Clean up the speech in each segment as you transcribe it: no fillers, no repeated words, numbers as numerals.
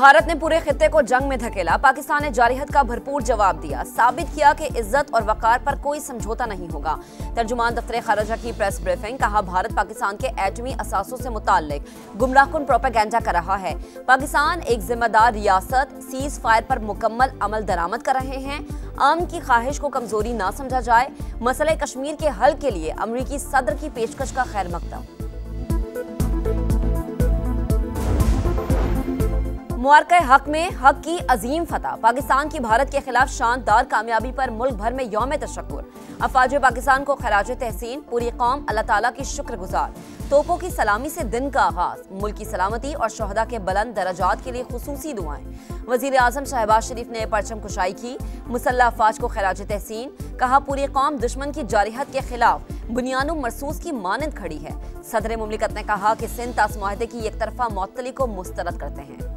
भारत ने पूरे खित्ते को जंग में धकेला। पाकिस्तान ने जारहियत का भरपूर जवाब दिया, साबित किया कि इज्जत और वकार पर कोई समझौता नहीं होगा। तर्जुमान दफ्तर खारजा की प्रेस ब्रीफिंग, कहा भारत पाकिस्तान के एटमी असासों से मुताल्लिक गुमराहकुन प्रोपेगेंडा कर रहा है। पाकिस्तान एक जिम्मेदार रियासत सीज फायर पर मुकम्मल अमल दरामद कर रहे हैं। आम की ख्वाहिश को कमजोरी ना समझा जाए। मसले कश्मीर के हल के लिए अमरीकी सदर की पेशकश का खैर मकदम। मुआरका हक में हक की अजीम फतह। पाकिस्तान की भारत के खिलाफ शानदार कामयाबी पर मुल्क भर में यौम तशक्कुर। अफवाज पाकिस्तान को खराज तहसीन। पूरी कौम अल्लाह ताला की शुक्रगुजार। तोपों की सलामी से दिन का आगाज। मुल्क की सलामती और शहदा के बुलंद दराजात के लिए खुसूसी दुआएं। वजीर आजम शहबाज शरीफ ने परचम कुशाई की। मुसल्लह अफवाज को खराज तहसीन। कहा पूरी कौम दुश्मन की जारहियत के खिलाफ बुनियादों मरसूस की मानंद खड़ी है। सदर मुमलिकत ने कहा कि सिंध तास मुआहदे की एक तरफा मुअत्तली को मुस्तरद करते हैं।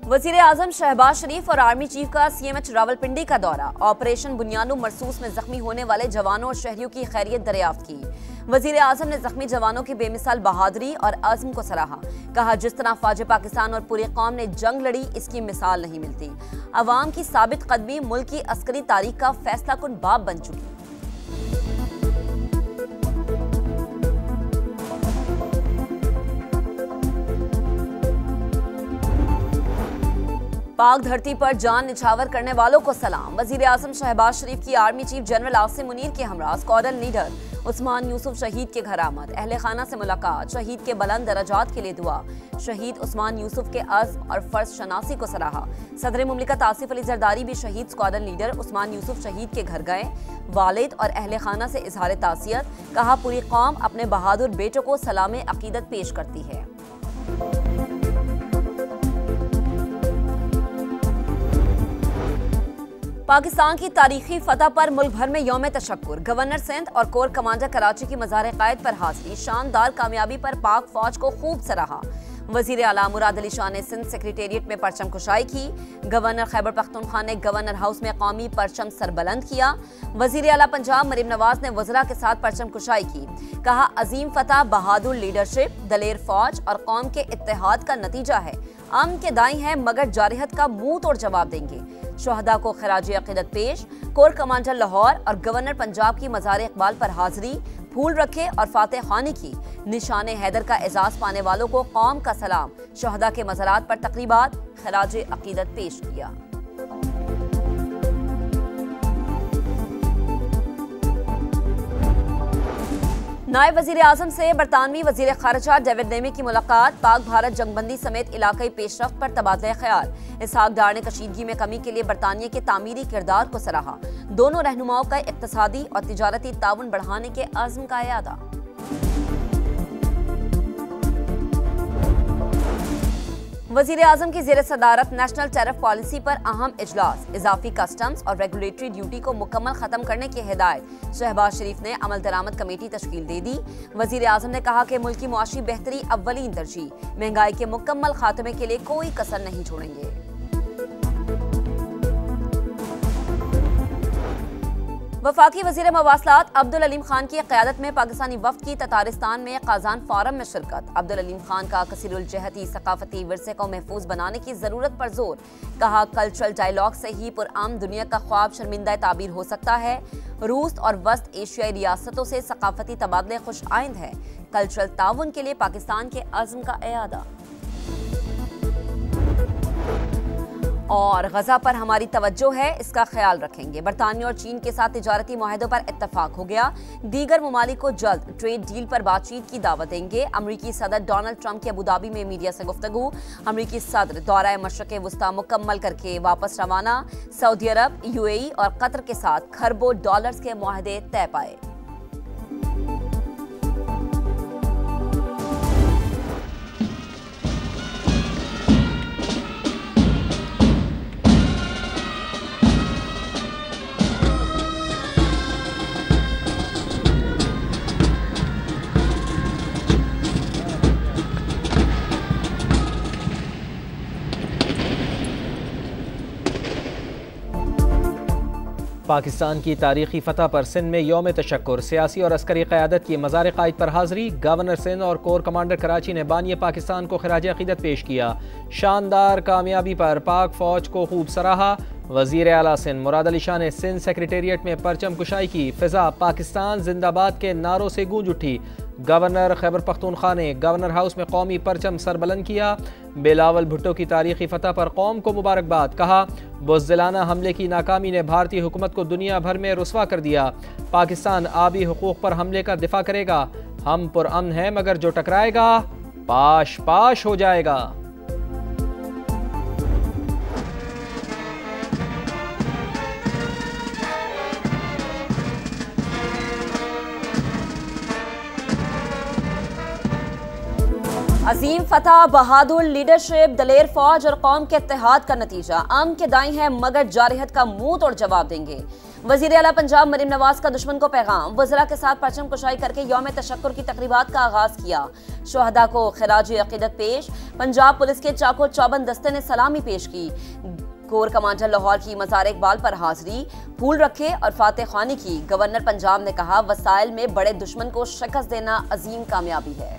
वजीर आजम शहबाज शरीफ और आर्मी चीफ का CMH रावलपिंडी का दौरा। ऑपरेशन बुनियादों मरसूस में जख्मी होने वाले जवानों और शहरियों की खैरियत दरियाफ्त की। वजीर आजम ने जख्मी जवानों की बेमिसाल बहादुरी और अज़्म को सराहा। कहा जिस तरह फौज पाकिस्तान और पूरी कौम ने जंग लड़ी, इसकी मिसाल नहीं मिलती। अवाम की साबित कदमी मुल्क की अस्करी तारीख का फैसला कुन बाब बन चुकी। पाक धरती पर जान निछावर करने वालों को सलाम। वजीर आजम शहबाज शरीफ की army chief general Asim Munir के हमरा स्क्वाड्रन लीडर उस्मान यूसुफ शहीद के घर आमद। अहले खाना से मुलाकात। शहीद के बुलंद दराजात के लिए दुआ। शहीद उस्मान यूसुफ के अज़्म और फर्ज शनासी को सराहा। सदर मुमलिकत आसिफ अली जरदारी भी शहीद स्क्वाड्रन लीडर उस्मान यूसुफ शहीद के घर गए। वालिद और अहले खाना से इजहार तासियत। कहा पूरी कौम अपने बहादुर बेटों को सलाम अकीदत पेश करती है। पाकिस्तान की तारीखी फतह पर मुल्क भर में यौम तशक्कुर। गवर्नर सिंध और कोर कमांडर कराची की मज़ार क़ायद पर हाजिरी। शानदार कामयाबी पर पाक फौज को खूब सराहा। वजीर आला मुराद अली शाह ने सिंध सेक्रेटेरिएट में परचम कुशाई की। गवर्नर खैबर पख्तूनख्वा ने गवर्नर हाउस में कौमी परचम सरबलंद किया। वजीर आला पंजाब मरीम नवाज ने वज़रा के साथ परचम कुशाई की। कहा अजीम फतह बहादुर लीडरशिप, दलेर फौज और कौम के इत्तेहाद का नतीजा है। आम के दाई हैं मगर जारहियत का मुंह तोड़ जवाब देंगे। शहदा को खराज अकीदत पेश। कोर कमांडर लाहौर और गवर्नर पंजाब की मज़ार इकबाल पर हाजिरी। फूल रखे और फातेह खानी की। निशान हैदर का एजाज पाने वालों को कौम का सलाम। शहदा के मज़ारात पर तकरीबात। खराज अकीदत पेश किया। नायब वजीर आजम से बरतानवी वजीर खारजा डेविड लेमी की मुलाकात। पाक भारत जंगबंदी समेत इलाकाई पेशरफ्त पर तबादला ख्याल। इसहाक डार ने कशीदगी में कमी के लिए बरतानिया के तामीरी किरदार को सराहा। दोनों रहनुमाओं का इक्तसादी और तिजारती ताउन बढ़ाने के अज़्म का इयादा। वजीर आजम की ज़ेर सदारत नेशनल टैरिफ पॉलिसी पर अहम इजलास। इजाफी कस्टम्स और रेगुलेटरी ड्यूटी को मुकम्मल खत्म करने की हिदायत। शहबाज शरीफ ने अमल दरामद कमेटी तश्कील दे दी। वजीर आजम ने कहा कि मुल्क की मुआशी बेहतरी अव्वलीन तरजीह। महंगाई के मुकम्मल खात्मे के लिए कोई कसर नहीं छोड़ेंगे। वफाकी वजीर मवासलात अब्दुल अलीम खान की क़यादत में पाकिस्तानी वफ्द की ततारिस्तान में काजान फोरम में शिरकत। अब्दुल अलीम खान का कसीरुल जहती सकाफती विरसे को महफूज बनाने की ज़रूरत पर जोर। कहा कल्चरल डायलॉग से ही पुरअमन दुनिया का ख्वाब शर्मिंदा ताबीर हो सकता है। रूस और वस्त एशियाई रियासतों से सकाफती तबादले खुश आइंद है। कल्चरल ताउन के लिए पाकिस्तान के अज़्म का इयादा। और गजा पर हमारी तवज्जो है, इसका ख्याल रखेंगे। बरतानिया और चीन के साथ तिजारती मुआहदों पर इत्तफाक हो गया। दीगर ममालिक को जल्द ट्रेड डील पर बातचीत की दावत देंगे। अमरीकी सदर डोनाल्ड ट्रंप की अबूधाबी में मीडिया से गुफ्तगू। अमरीकी सदर दौरा मशरक़ वुस्ता मुकम्मल करके वापस रवाना। सऊदी अरब, UAE और कतर के साथ खरबों डॉलर्स के मुआहदे तय पाए। पाकिस्तान की तारीखी फतह पर सिंध में यौम तशक्कुर, सियासी और अस्करी क़यादत की मज़ार क़ाइद पर हाज़री। गवर्नर सिंध और कोर कमांडर कराची ने बानी पाकिस्तान को खिराज अक़ीदत पेश किया। शानदार कामयाबी पर पाक फ़ौज को खूब सराहा। वज़ीर आला सिंध मुराद अली शाह ने सिंध सेक्रेटेरिएट में परचम कुशाई की। फ़िज़ा पाकिस्तान जिंदाबाद के नारों से गूंज उठी। गवर्नर खैबर पख्तूनख्वा ने गवर्नर हाउस में कौमी परचम सरबलंद किया। बिलावल भुट्टो की तारीखी फतह पर कौम को मुबारकबाद। कहा, बुज़दिलाना हमले की नाकामी ने भारतीय हुकूमत को दुनिया भर में रुसवा कर दिया। पाकिस्तान आबी हुकूक पर हमले का दिफा करेगा। हम पुरअमन हैं, मगर जो टकराएगा पाश पाश हो जाएगा। अजीम फतह, बहादुर लीडरशिप, दलेर फौज और कौम के इत्तेहाद का नतीजा। अम के दाई हैं मगर जारहत का मुंह तोड़ जवाब देंगे। वजीर आला पंजाब मरीम नवाज का दुश्मन को पैगाम। वज़रा के साथ परचम कुशाई करके यौम तशक्कुर की तकरीबात का आगाज किया। शुहदा को खिराज अक़ीदत पेश। पंजाब पुलिस के चाको चौबंद दस्ते ने सलामी पेश की। कोर कमांडर लाहौर की मज़ार इकबाल पर हाजिरी, फूल रखे और फातह ख़्वानी की। गवर्नर पंजाब ने कहा, वसाइल में बड़े दुश्मन को शिकस्त देना अजीम कामयाबी है।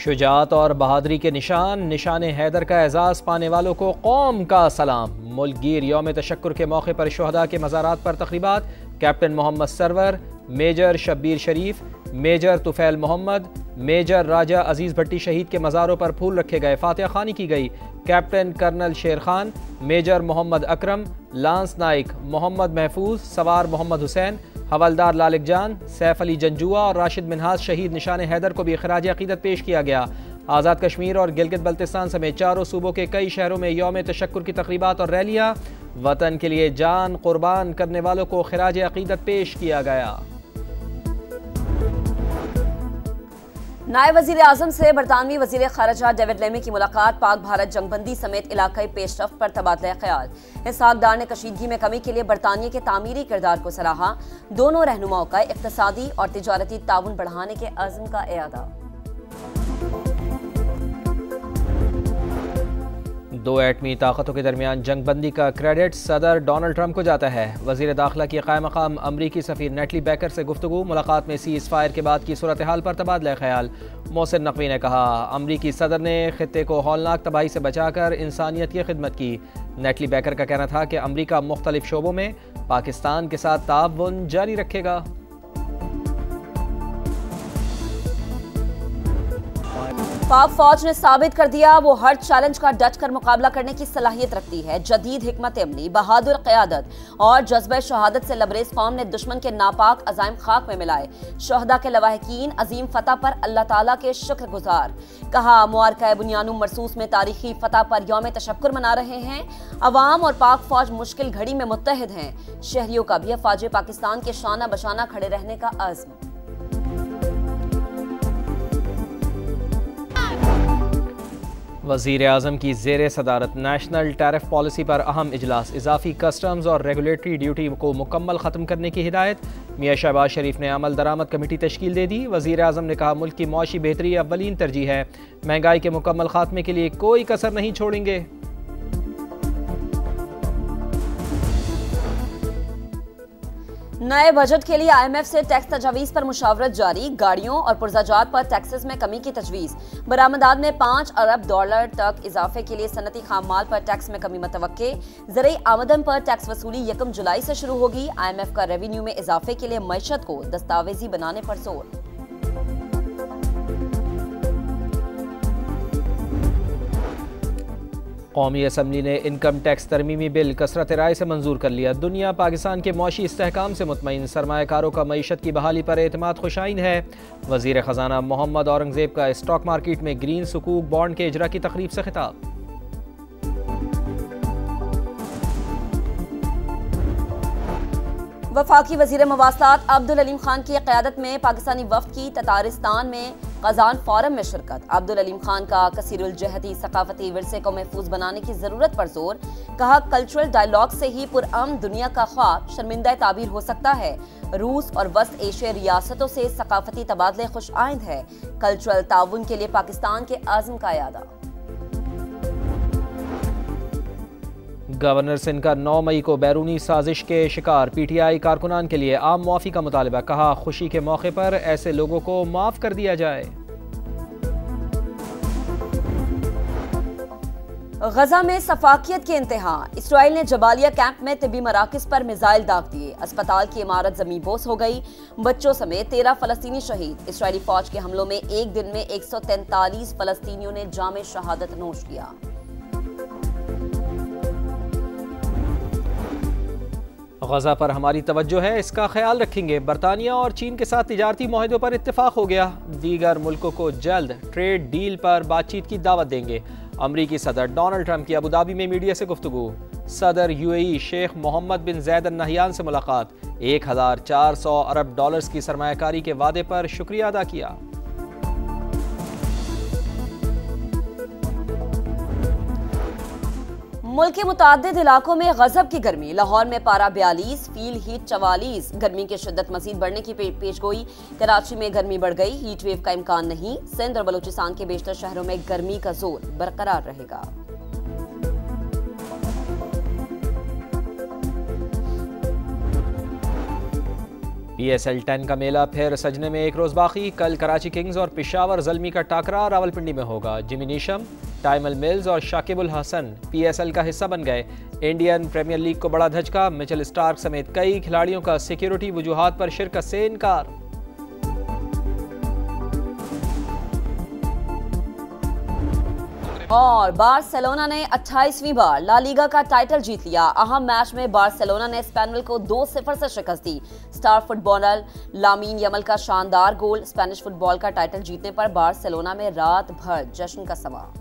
शुजाअत और बहादुरी के निशान हैदर का एजाज़ पाने वालों को कौम का सलाम। मुल्कगीर यौम तशक्कुर के मौके पर शुहदा के मज़ारात पर तक़रीबात। Captain Mohammad Sarwar, major Shabbir Sharif, major Tufail Mohammad, major Raja Aziz Bhatti शहीद के मज़ारों पर फूल रखे गए। फातिहा ख़्वानी की गई। कैप्टन कर्नल शेर खान, मेजर मोहम्मद अकरम, लांस नाइक मोहम्मद महफूज, सवार मोहम्मद हुसैन, हवलदार लालिक जान, सैफ अली जंजुआ और राशिद मिनहाज शहीद निशान हैदर को भी खिराज अक़ीदत पेश किया गया। आज़ाद कश्मीर और गिलगित बल्तिस्तान समेत चारों सूबों के कई शहरों में यौम तशक्कुर की तक़रीबात और रैलियाँ। वतन के लिए जान कुर्बान करने वालों को खिराज अक़ीदत पेश किया गया। नायब वज़ीर आज़म से बरतानवी वज़ीर ख़ारिजा डेविड लेमी की मुलाकात। पाक भारत जंगबंदी समेत इलाकाई पेशरफ्त पर तबादला ख्याल। इसहाक डार ने कशीदगी में कमी के लिए बरतानिया के तामीरी किरदार को सराहा। दोनों रहनुमाओं का इक़्तिसादी और तिजारती ताउन बढ़ाने के अज़्म का इरादा। दो एटमी ताकतों के दरमियान जंगबंदी का क्रेडिट सदर डोनाल्ड ट्रंप को जाता है। वज़ीर दाखिला की क़ायम मक़ाम अमरीकी सफ़ीर नेटली बैकर से गुफ्तगू। मुलाकात में सीज़ फायर के बाद की सूरत हाल पर तबादला ख्याल। मोहसिन नकवी ने कहा, अमरीकी सदर ने ख़ित्ते को हौलनाक तबाही से बचाकर इंसानियत की खिदमत की। नेटली बैकर का कहना था कि अमरीका मुख्तलिफ शोबों में पाकिस्तान के साथ ताउन जारी रखेगा। पाक फौज ने साबित कर दिया वो हर चैलेंज का डट कर मुकाबला करने की सलाहियत रखती है। जदीद हिकमत अमली, बहादुर क़यादत और जज्बे शहादत से लबरेज कौम ने दुश्मन के नापाक अज़ाइम खाक में मिलाए। शुहदा के लवाहिकीन अजीम फतह पर अल्लाह ताला के शुक्रगुजार। कहा, मुबारका बुनियानुम मरसूस में तारीखी फतह पर यौम तशक्कुर मना रहे हैं। अवाम और पाक फौज मुश्किल घड़ी में मुत्तहिद हैं। शहरियों का भी अफवाज पाकिस्तान के शाना बशाना खड़े रहने का अज़्म। वज़ीर आज़म की ज़ेर सदारत नेशनल टैरिफ पॉलिसी पर अहम इजलास। इजाफी कस्टम्स और रेगुलेटरी ड्यूटी को मुकम्मल ख़त्म करने की हिदायत। मियाँ शहबाज शरीफ ने अमल दरामद कमेटी तश्कील दे दी। वज़ीर आज़म ने कहा, मुल्क की मौशी बेहतरी अव्वलीन तरजीह है। महंगाई के मुकम्मल खात्मे के लिए कोई कसर नहीं छोड़ेंगे। नए बजट के लिए IMF से टैक्स तजावीज़ पर मुशावरत जारी। गाड़ियों और पुर्जाजात पर टैक्सेस में कमी की तजवीज़। बरामदात में $5 अरब तक इजाफे के लिए सनती खाम माल पर टैक्स में कमी मतवक्के। ज़रई आमदन पर टैक्स वसूली 1 जुलाई से शुरू होगी। IMF का रेवेन्यू में इजाफे के लिए मईशत को दस्तावेजी बनाने पर जोर। कौमी असम्बली ने इनकम टैक्स तरमीमी बिल कसरत राय से मंजूर कर लिया। दुनिया पाकिस्तान के मौशी इस्तेहकाम से मुतमईन। सरमायाकारों का मईशत की बहाली पर एतमाद खुशाइन है। वज़ीर ख़जाना मोहम्मद औरंगज़ेब का स्टॉक मार्केट में ग्रीन सुकूक बॉन्ड के इजरा की तकरीब से खिताब। वफाकी वजीर मवासलात अब्दुल अलीम खान की क़यादत में पाकिस्तानी वफ्द की ततारिस्तान में क़ज़ान फोरम में शिरकत। अब्दुल अलीम खान का कसीरुल जहती सकाफती विरसे को महफूज बनाने की ज़रूरत पर जोर। कहा, कल्चरल डायलॉग से ही पुरअमन दुनिया का ख्वाब शर्मिंदा ताबीर हो सकता है। रूस और वस्त एशियाई रियासतों से सकाफती तबादले खुश आइंद है। कल्चरल ताउन के लिए पाकिस्तान के आज़म का यादा। गवर्नर सिंध का 9 मई को बैरूनी साजिश के शिकार PTI कारकुनान के लिए आम मुआफ़ी का मुतालबा। कहा, खुशी के मौके पर ऐसे लोगों को माफ़ कर दिया जाए। गजा में सफाकियत के इंतहा। इसराइल ने जबालिया कैंप में तिब्बी मराकज़ पर मिसाइल दाग दिए। अस्पताल की इमारत ज़मींबोस हो गई। बच्चों समेत 13 फ़लस्तीनी शहीद। इसराइली फ़ौज के हमलों में एक दिन में 143 फ़लस्तीनियों ने जामे शहादत नोश किया। गजा पर हमारी तवज्जो है, इसका ख्याल रखेंगे। बरतानिया और चीन के साथ तिजारती मुआहदों पर इत्तेफाक हो गया। दीगर मुल्कों को जल्द ट्रेड डील पर बातचीत की दावत देंगे। अमरीकी सदर डोनाल्ड ट्रंप की अबूधाबी में मीडिया से गुफ्तगू। सदर UAE शेख मोहम्मद बिन जैद अल नहयान से मुलाकात। 1400 अरब डॉलर्स की सरमायाकारी के वादे पर शुक्रिया अदा किया। मुल्क के मुताद्दिद इलाकों में गजब की गर्मी। लाहौर में पारा 42, फील हीट 44। गर्मी की शिद्दत मजीद बढ़ने की पेशगोई। कराची में गर्मी बढ़ गई, हीट वेव का इम्कान नहीं। सिंध और बलूचिस्तान के बेशतर शहरों में गर्मी का जोर बरकरार रहेगा। PSL 10 का मेला फिर सजने में एक रोज बाकी। कल कराची किंग्स और पेशावर ज़ल्मी का टाकरा रावलपिंडी में होगा। जिमी नीशम, टाइमल मिल्स और शाकिबुल हसन PSL का हिस्सा बन गए। इंडियन प्रीमियर लीग को बड़ा धचका। मिचेल स्टार्क समेत कई खिलाड़ियों का सिक्योरिटी वजूहात पर शिरकत से इनकार। और बार्सिलोना ने 28वीं बार ला लीगा का टाइटल जीत लिया। अहम मैच में बार्सिलोना ने स्पेनियल को 2-0 से शिकस्त दी। स्टार फुटबॉलर लामीन यमल का शानदार गोल। स्पेनिश फुटबॉल का टाइटल जीतने पर बार्सिलोना में रात भर जश्न का समा।